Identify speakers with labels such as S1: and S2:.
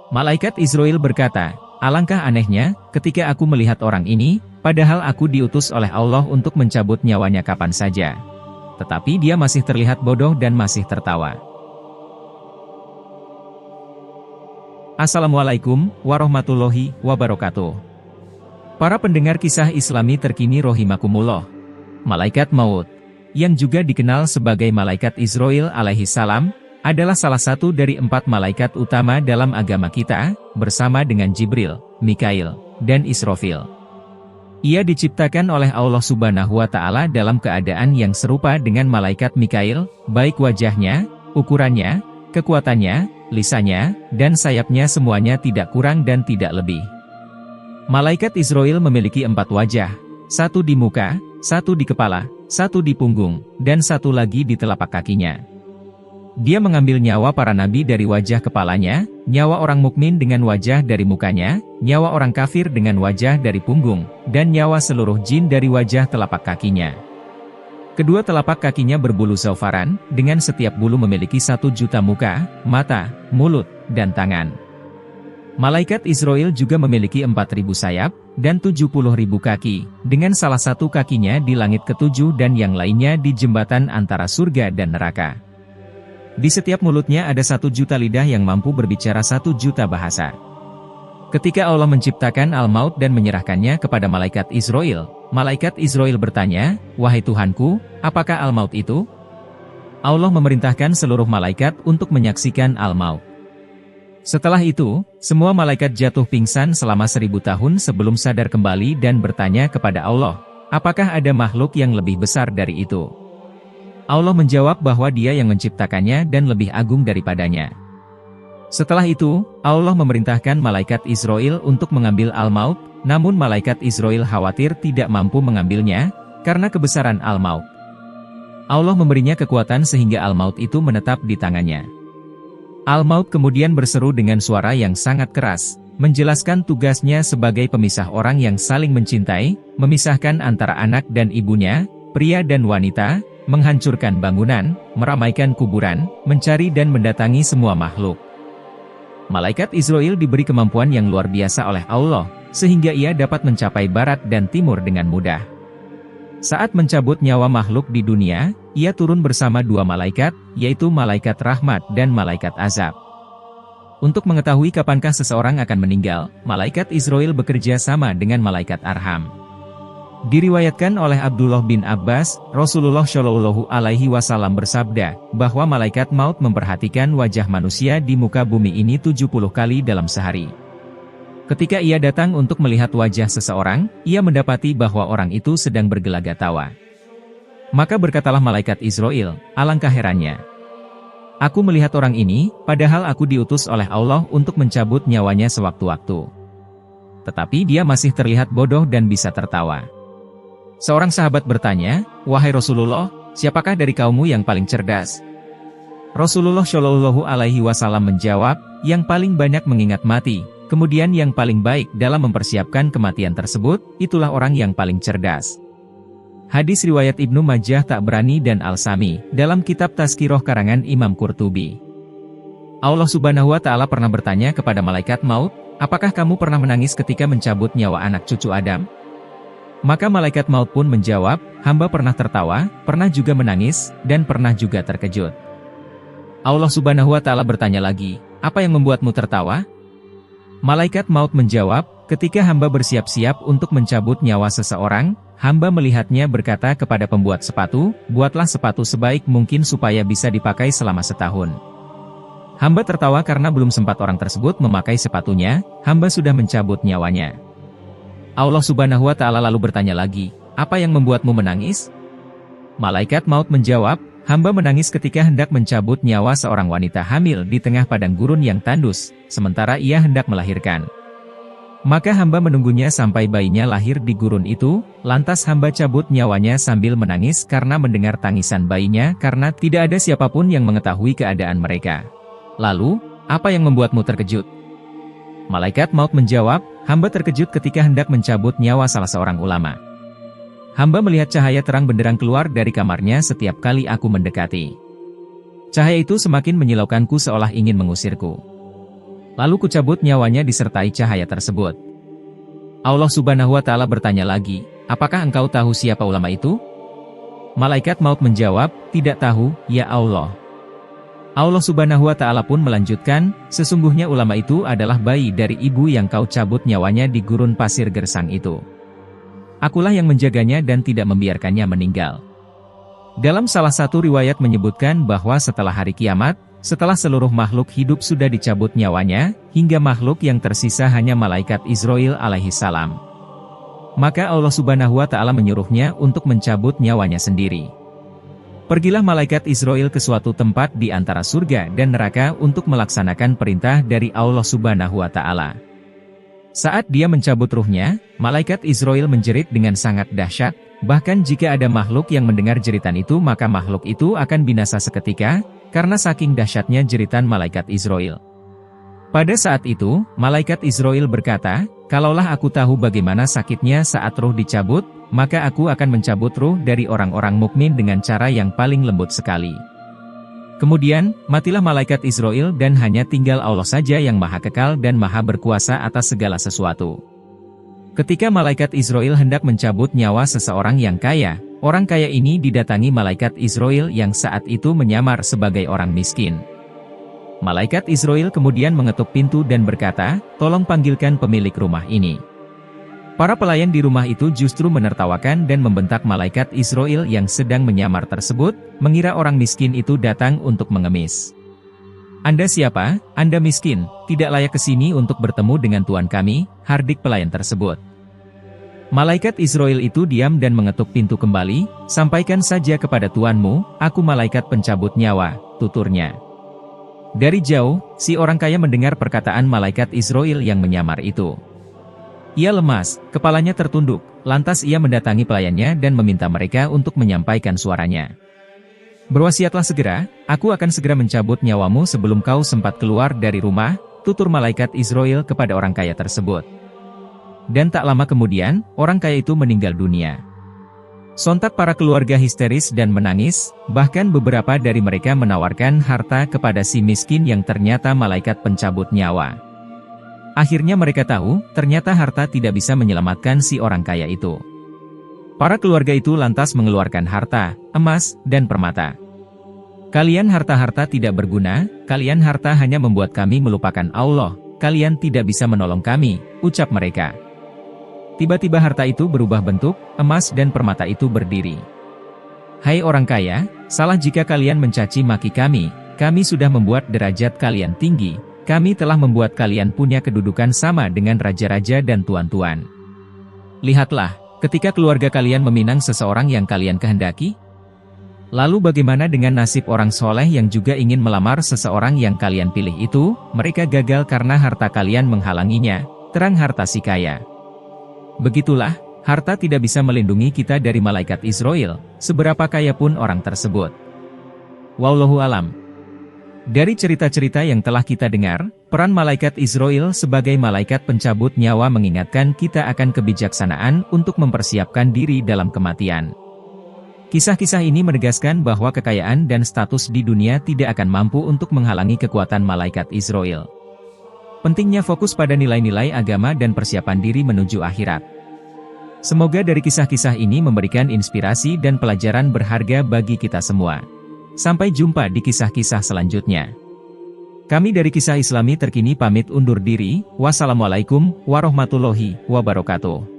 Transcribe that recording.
S1: Malaikat Israel berkata, "Alangkah anehnya, ketika aku melihat orang ini, padahal aku diutus oleh Allah untuk mencabut nyawanya kapan saja. Tetapi dia masih terlihat bodoh dan masih tertawa." Assalamualaikum warahmatullahi wabarakatuh. Para pendengar kisah Islami terkini rahimakumullah. Malaikat Maut, yang juga dikenal sebagai Malaikat Israil alaihi salam, adalah salah satu dari 4 malaikat utama dalam agama kita, bersama dengan Jibril, Mikail, dan Israfil. Ia diciptakan oleh Allah Subhanahu wa Ta'ala dalam keadaan yang serupa dengan malaikat Mikail, baik wajahnya, ukurannya, kekuatannya, lisannya, dan sayapnya semuanya tidak kurang dan tidak lebih. Malaikat Israil memiliki 4 wajah, 1 di muka, 1 di kepala, 1 di punggung, dan 1 lagi di telapak kakinya. Dia mengambil nyawa para nabi dari wajah kepalanya, nyawa orang mukmin dengan wajah dari mukanya, nyawa orang kafir dengan wajah dari punggung, dan nyawa seluruh jin dari wajah telapak kakinya. Kedua telapak kakinya berbulu zaufaran, dengan setiap bulu memiliki 1 juta muka, mata, mulut, dan tangan. Malaikat Israil juga memiliki 4.000 sayap, dan 70.000 kaki, dengan salah satu kakinya di langit ke-7 dan yang lainnya di jembatan antara surga dan neraka. Di setiap mulutnya ada 1 juta lidah yang mampu berbicara 1 juta bahasa. Ketika Allah menciptakan Al-Maut dan menyerahkannya kepada Malaikat Israil bertanya, "Wahai Tuhanku, apakah Al-Maut itu?" Allah memerintahkan seluruh malaikat untuk menyaksikan Al-Maut. Setelah itu, semua malaikat jatuh pingsan selama 1000 tahun sebelum sadar kembali dan bertanya kepada Allah, "Apakah ada makhluk yang lebih besar dari itu?" Allah menjawab bahwa Dia yang menciptakannya dan lebih agung daripadanya. Setelah itu, Allah memerintahkan malaikat Israil untuk mengambil Al-Maut, namun malaikat Israil khawatir tidak mampu mengambilnya, karena kebesaran Al-Maut. Allah memberinya kekuatan sehingga Al-Maut itu menetap di tangannya. Al-Maut kemudian berseru dengan suara yang sangat keras, menjelaskan tugasnya sebagai pemisah orang yang saling mencintai, memisahkan antara anak dan ibunya, pria dan wanita, menghancurkan bangunan, meramaikan kuburan, mencari dan mendatangi semua makhluk. Malaikat Israil diberi kemampuan yang luar biasa oleh Allah, sehingga ia dapat mencapai barat dan timur dengan mudah. Saat mencabut nyawa makhluk di dunia, ia turun bersama 2 malaikat, yaitu Malaikat Rahmat dan Malaikat Azab. Untuk mengetahui kapankah seseorang akan meninggal, Malaikat Israil bekerja sama dengan Malaikat Arham. Diriwayatkan oleh Abdullah bin Abbas, Rasulullah Shallallahu Alaihi Wasallam bersabda, bahwa Malaikat Maut memperhatikan wajah manusia di muka bumi ini 70 kali dalam sehari. Ketika ia datang untuk melihat wajah seseorang, ia mendapati bahwa orang itu sedang bergelagat tawa. Maka berkatalah Malaikat Israil, "Alangkah herannya. Aku melihat orang ini, padahal aku diutus oleh Allah untuk mencabut nyawanya sewaktu-waktu. Tetapi dia masih terlihat bodoh dan bisa tertawa." Seorang sahabat bertanya, "Wahai Rasulullah, siapakah dari kaummu yang paling cerdas?" Rasulullah Shallallahu Alaihi Wasallam menjawab, "Yang paling banyak mengingat mati, kemudian yang paling baik dalam mempersiapkan kematian tersebut, itulah orang yang paling cerdas." Hadis riwayat Ibnu Majah Tabrani dan Al-Sami, dalam kitab Tazkirah karangan Imam Qurtubi. Allah Subhanahu wa Ta'ala pernah bertanya kepada Malaikat Maut, "Apakah kamu pernah menangis ketika mencabut nyawa anak cucu Adam?" Maka Malaikat Maut pun menjawab, "Hamba pernah tertawa, pernah juga menangis, dan pernah juga terkejut." Allah Subhanahu wa Ta'ala bertanya lagi, "Apa yang membuatmu tertawa?" Malaikat Maut menjawab, "Ketika hamba bersiap-siap untuk mencabut nyawa seseorang, hamba melihatnya berkata kepada pembuat sepatu, 'Buatlah sepatu sebaik mungkin supaya bisa dipakai selama setahun.' Hamba tertawa karena belum sempat orang tersebut memakai sepatunya, hamba sudah mencabut nyawanya." Allah Subhanahu wa Ta'ala lalu bertanya lagi, "Apa yang membuatmu menangis?" Malaikat Maut menjawab, "Hamba menangis ketika hendak mencabut nyawa seorang wanita hamil di tengah padang gurun yang tandus, sementara ia hendak melahirkan. Maka hamba menunggunya sampai bayinya lahir di gurun itu, lantas hamba cabut nyawanya sambil menangis karena mendengar tangisan bayinya karena tidak ada siapapun yang mengetahui keadaan mereka. Lalu, apa yang membuatmu terkejut?" Malaikat Maut menjawab, "Hamba terkejut ketika hendak mencabut nyawa salah seorang ulama. Hamba melihat cahaya terang benderang keluar dari kamarnya setiap kali aku mendekati. Cahaya itu semakin menyilaukanku seolah ingin mengusirku. Lalu kucabut nyawanya disertai cahaya tersebut. Allah Subhanahu wa Ta'ala bertanya lagi, apakah engkau tahu siapa ulama itu? Malaikat maut menjawab, tidak tahu, ya Allah. Allah Subhanahu wa Ta'ala pun melanjutkan, sesungguhnya ulama itu adalah bayi dari ibu yang kau cabut nyawanya di gurun pasir gersang itu. Akulah yang menjaganya dan tidak membiarkannya meninggal. Dalam salah satu riwayat menyebutkan bahwa setelah hari kiamat, setelah seluruh makhluk hidup sudah dicabut nyawanya, hingga makhluk yang tersisa hanya malaikat Israil alaihi salam. Maka Allah Subhanahu wa Ta'ala menyuruhnya untuk mencabut nyawanya sendiri. Pergilah malaikat Israil ke suatu tempat di antara surga dan neraka untuk melaksanakan perintah dari Allah Subhanahu wa Ta'ala. Saat dia mencabut ruhnya, malaikat Israil menjerit dengan sangat dahsyat, bahkan jika ada makhluk yang mendengar jeritan itu maka makhluk itu akan binasa seketika, karena saking dahsyatnya jeritan malaikat Israil. Pada saat itu, malaikat Israil berkata, kalaulah aku tahu bagaimana sakitnya saat ruh dicabut, maka aku akan mencabut ruh dari orang-orang mukmin dengan cara yang paling lembut sekali. Kemudian, matilah malaikat Israil dan hanya tinggal Allah saja yang maha kekal dan maha berkuasa atas segala sesuatu. Ketika malaikat Israil hendak mencabut nyawa seseorang yang kaya, orang kaya ini didatangi malaikat Israil yang saat itu menyamar sebagai orang miskin. Malaikat Israil kemudian mengetuk pintu dan berkata, tolong panggilkan pemilik rumah ini. Para pelayan di rumah itu justru menertawakan dan membentak malaikat Israil yang sedang menyamar tersebut, mengira orang miskin itu datang untuk mengemis. Anda siapa? Anda miskin, tidak layak ke sini untuk bertemu dengan Tuan kami, hardik pelayan tersebut. Malaikat Israil itu diam dan mengetuk pintu kembali, sampaikan saja kepada tuanmu, aku malaikat pencabut nyawa, tuturnya. Dari jauh, si orang kaya mendengar perkataan malaikat Israil yang menyamar itu. Ia lemas, kepalanya tertunduk, lantas ia mendatangi pelayannya dan meminta mereka untuk menyampaikan suaranya. Berwasiatlah segera, aku akan segera mencabut nyawamu sebelum kau sempat keluar dari rumah, tutur malaikat Israil kepada orang kaya tersebut. Dan tak lama kemudian, orang kaya itu meninggal dunia. Sontak para keluarga histeris dan menangis, bahkan beberapa dari mereka menawarkan harta kepada si miskin yang ternyata malaikat pencabut nyawa. Akhirnya mereka tahu, ternyata harta tidak bisa menyelamatkan si orang kaya itu. Para keluarga itu lantas mengeluarkan harta, emas, dan permata. Kalian harta-harta tidak berguna, kalian harta hanya membuat kami melupakan Allah, kalian tidak bisa menolong kami, ucap mereka. Tiba-tiba harta itu berubah bentuk, emas dan permata itu berdiri. Hai orang kaya, salah jika kalian mencaci maki kami sudah membuat derajat kalian tinggi. Kami telah membuat kalian punya kedudukan sama dengan raja-raja dan tuan-tuan. Lihatlah, ketika keluarga kalian meminang seseorang yang kalian kehendaki. Lalu bagaimana dengan nasib orang soleh yang juga ingin melamar seseorang yang kalian pilih itu? Mereka gagal karena harta kalian menghalanginya, terang harta si kaya. Begitulah, harta tidak bisa melindungi kita dari malaikat Israil, seberapa kaya pun orang tersebut. Wallahu alam. Dari cerita-cerita yang telah kita dengar, peran malaikat Israil sebagai malaikat pencabut nyawa mengingatkan kita akan kebijaksanaan untuk mempersiapkan diri dalam kematian. Kisah-kisah ini menegaskan bahwa kekayaan dan status di dunia tidak akan mampu untuk menghalangi kekuatan malaikat Israil. Pentingnya fokus pada nilai-nilai agama dan persiapan diri menuju akhirat. Semoga dari kisah-kisah ini memberikan inspirasi dan pelajaran berharga bagi kita semua. Sampai jumpa di kisah-kisah selanjutnya. Kami dari Kisah Islami Terkini pamit undur diri. Wassalamualaikum warahmatullahi wabarakatuh.